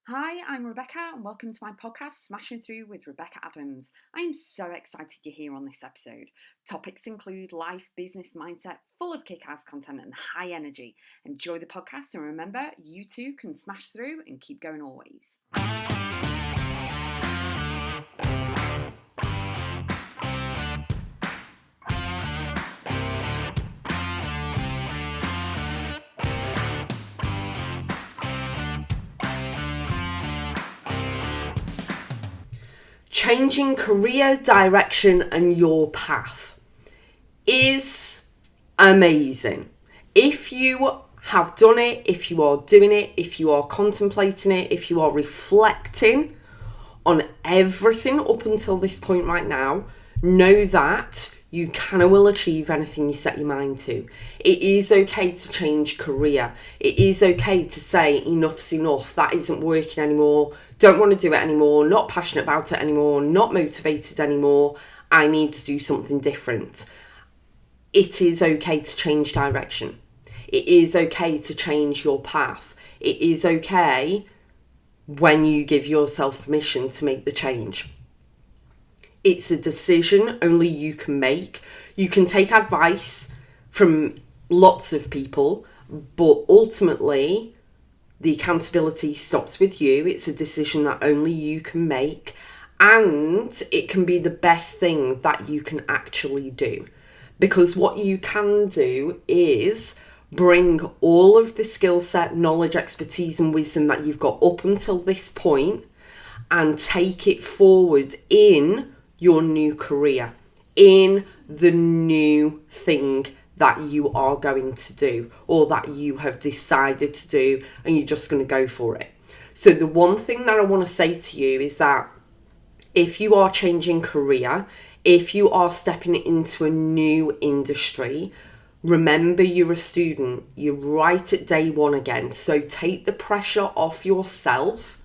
Hi, I'm Rebecca and welcome to my podcast, Smashing Through with Rebecca.x. I am so excited you're here on this episode. Topics include life, business, mindset, full of kick-ass content and high energy. Enjoy the podcast and remember, you too can smash through and keep going always. Changing career direction and your path is amazing. If you have done it, if you are doing it, if you are contemplating it, if you are reflecting on everything up until this point right now, know that you can and will achieve anything you set your mind to. It is okay to change career. It is okay to say enough's enough, that isn't working anymore, don't want to do it anymore, not passionate about it anymore, not motivated anymore, I need to do something different. It is okay to change direction. It is okay to change your path. It is okay when you give yourself permission to make the change. It's a decision only you can make. You can take advice from lots of people, but ultimately the accountability stops with you. It's a decision that only you can make, and it can be the best thing that you can actually do. Because what you can do is bring all of the skill set, knowledge, expertise and wisdom that you've got up until this point and take it forward in your new career, in the new thing that you are going to do or that you have decided to do and you're just going to go for it. So the one thing that I want to say to you is that if you are changing career, if you are stepping into a new industry, remember you're a student, you're right at day one again. So take the pressure off yourself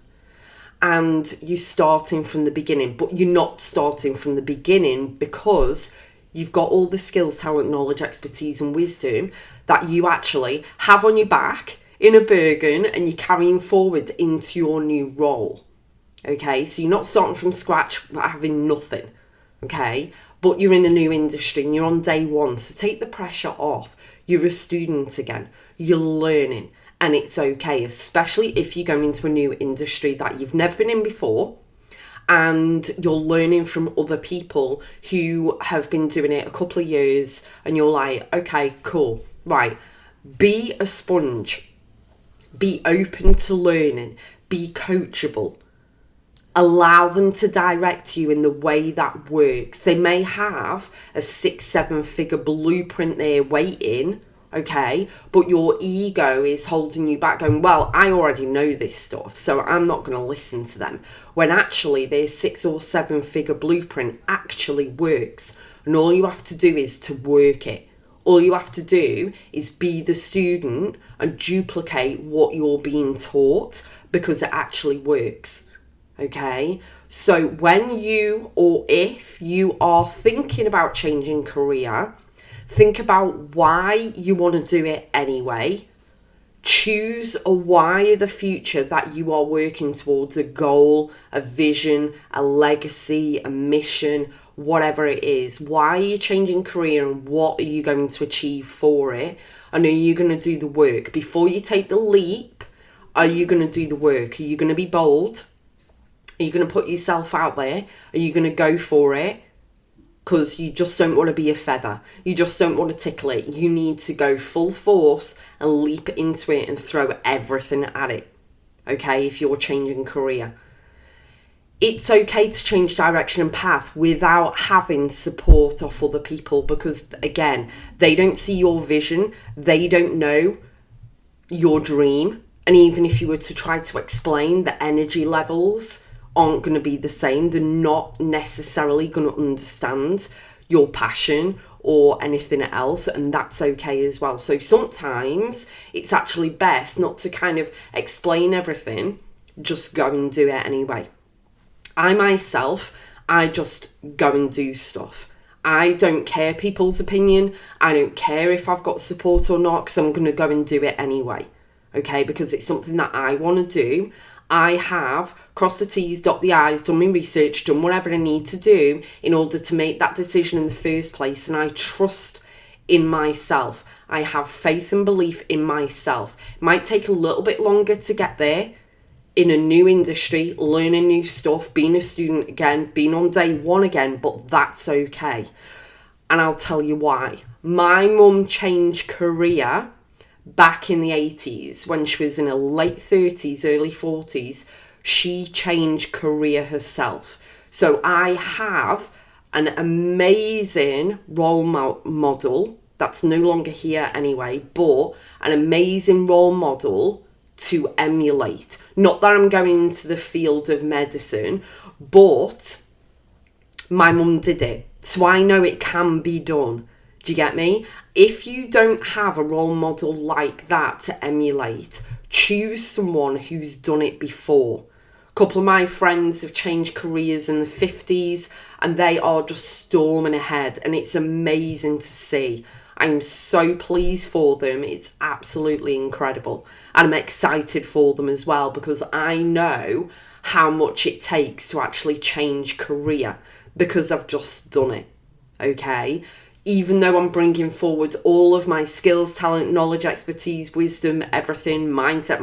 and you're starting from the beginning, but you're not starting from the beginning because you've got all the skills, talent, knowledge, expertise and wisdom that you actually have on your back in a burden and you're carrying forward into your new role. Okay, so you're not starting from scratch having nothing, okay? But you're in a new industry and you're on day one, so take the pressure off. You're a student again, you're learning. And it's okay, especially if you go into a new industry that you've never been in before and you're learning from other people who have been doing it a couple of years and you're like, okay, cool, right. Be a sponge. Be open to learning. Be coachable. Allow them to direct you in the way that works. They may have a 6-7 figure blueprint there waiting, okay, but your ego is holding you back going, well, I already know this stuff, so I'm not going to listen to them. When actually their 6 or 7 figure blueprint actually works. And all you have to do is to work it. All you have to do is be the student and duplicate what you're being taught because it actually works. Okay, so when you or if you are thinking about changing career, think about why you want to do it anyway. Choose a why of the future that you are working towards, a goal, a vision, a legacy, a mission, whatever it is. Why are you changing career and what are you going to achieve for it? And are you going to do the work? Before you take the leap, are you going to do the work? Are you going to be bold? Are you going to put yourself out there? Are you going to go for it? Because you just don't want to be a feather. You just don't want to tickle it. You need to go full force and leap into it and throw everything at it. Okay, if you're changing career. It's okay to change direction and path without having support of other people because, again, they don't see your vision. They don't know your dream. And even if you were to try to explain, the energy levels aren't going to be the same. They're not necessarily going to understand your passion or anything else, and that's okay as well. So sometimes it's actually best not to kind of explain everything, just go and do it anyway. I myself, I just go and do stuff. I don't care people's opinion. I don't care if I've got support or not because I'm going to go and do it anyway. Okay, because it's something that I want to do. I have crossed the T's, dot the I's, done my research, done whatever I need to do in order to make that decision in the first place. And I trust in myself. I have faith and belief in myself. It might take a little bit longer to get there in a new industry, learning new stuff, being a student again, being on day one again, but that's okay. And I'll tell you why. My mum changed career back in the 80s when she was in her late 30s, early 40s. She changed career herself. So I have an amazing role model that's no longer here anyway, but an amazing role model to emulate. Not that I'm going into the field of medicine, but my mum did it. So I know it can be done. Do you get me? If you don't have a role model like that to emulate, choose someone who's done it before. A couple of my friends have changed careers in the 50s and they are just storming ahead, and it's amazing to see. I'm so pleased for them. It's absolutely incredible. And I'm excited for them as well, because I know how much it takes to actually change career, because I've just done it. Okay? Even though I'm bringing forward all of my skills, talent, knowledge, expertise, wisdom, everything, mindset,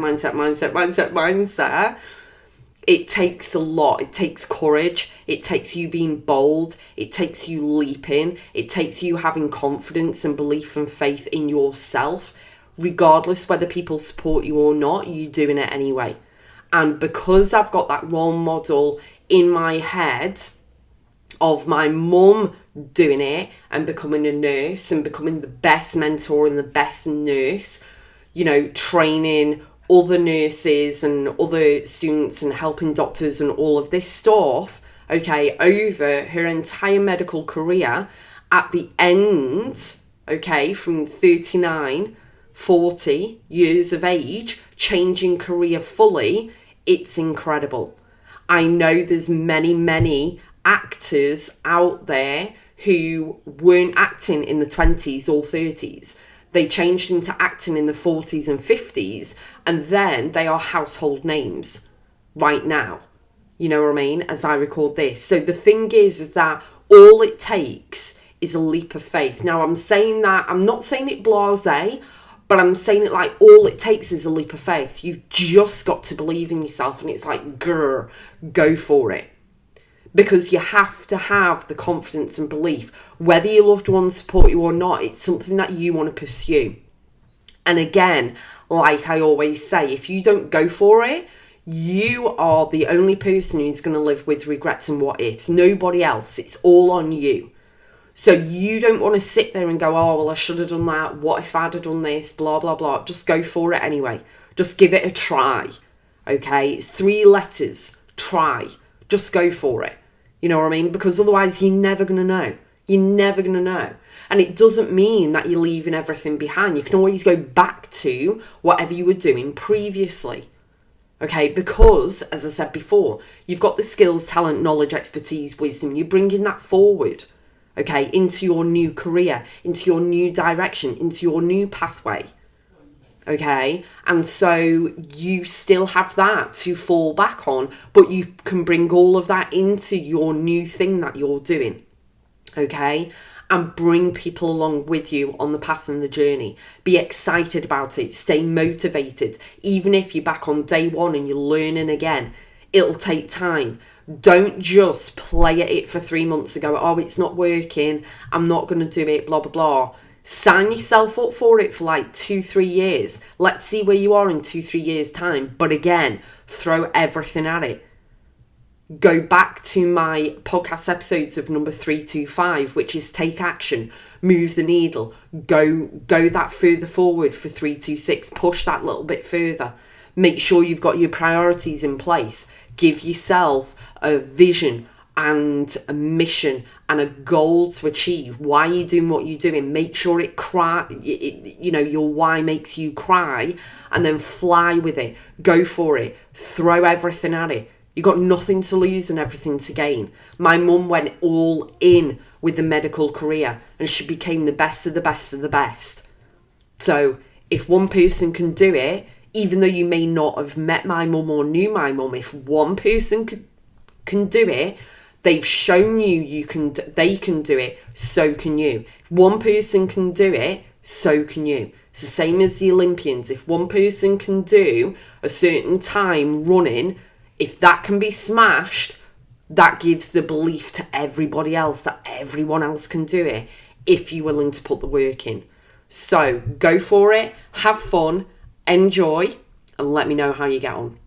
it takes a lot. It takes courage. It takes you being bold. It takes you leaping. It takes you having confidence and belief and faith in yourself. Regardless whether people support you or not, you're doing it anyway. And because I've got that role model in my head of my mum doing it and becoming a nurse and becoming the best mentor and the best nurse, you know, training other nurses and other students and helping doctors and all of this stuff, okay, over her entire medical career, at the end, okay, from 39, 40 years of age, changing career fully, it's incredible. I know there's many actors out there who weren't acting in the 20s or 30s. They changed into acting in the 40s and 50s, and then they are household names right now. You know what I mean? As I record this. So the thing is that all it takes is a leap of faith. Now I'm saying that, I'm not saying it blasé, but I'm saying it like all it takes is a leap of faith. You've just got to believe in yourself, and it's like, grr, go for it. Because you have to have the confidence and belief. Whether your loved ones support you or not, it's something that you want to pursue. And again, like I always say, if you don't go for it, you are the only person who's going to live with regrets and what ifs. Nobody else. It's all on you. So you don't want to sit there and go, oh, well, I should have done that. What if I'd have done this? Blah, blah, blah. Just go for it anyway. Just give it a try. Okay? It's 3 letters. Try. Just go for it. You know what I mean? Because otherwise you're never going to know. You're never going to know. And it doesn't mean that you're leaving everything behind. You can always go back to whatever you were doing previously. Okay? Because, as I said before, you've got the skills, talent, knowledge, expertise, wisdom. You're bringing that forward. Okay? Into your new career, into your new direction, into your new pathway. Okay, and so you still have that to fall back on, but you can bring all of that into your new thing that you're doing. Okay, and bring people along with you on the path and the journey. Be excited about it. Stay motivated. Even if you're back on day one and you're learning again, it'll take time. Don't just play at it for 3 months and go, oh, it's not working, I'm not going to do it, blah, blah, blah. Sign yourself up for it for like 2-3 years. Let's see where you are in 2-3 years' time. But again, throw everything at it. Go back to my podcast episodes of number 325, which is take action, move the needle, go that further forward for 326, push that little bit further. Make sure you've got your priorities in place. Give yourself a vision and a mission and a goal to achieve. Why are you doing what you're doing? Make sure your why makes you cry, and then fly with it. Go for it. Throw everything at it. You got nothing to lose and everything to gain. My mum went all in with the medical career, and she became the best of the best of the best. So if one person can do it, even though you may not have met my mum or knew my mum, if one person can do it, they've shown they can do it, so can you. If one person can do it, so can you. It's the same as the Olympians. If one person can do a certain time running, if that can be smashed, that gives the belief to everybody else that everyone else can do it if you're willing to put the work in. So go for it, have fun, enjoy, and let me know how you get on.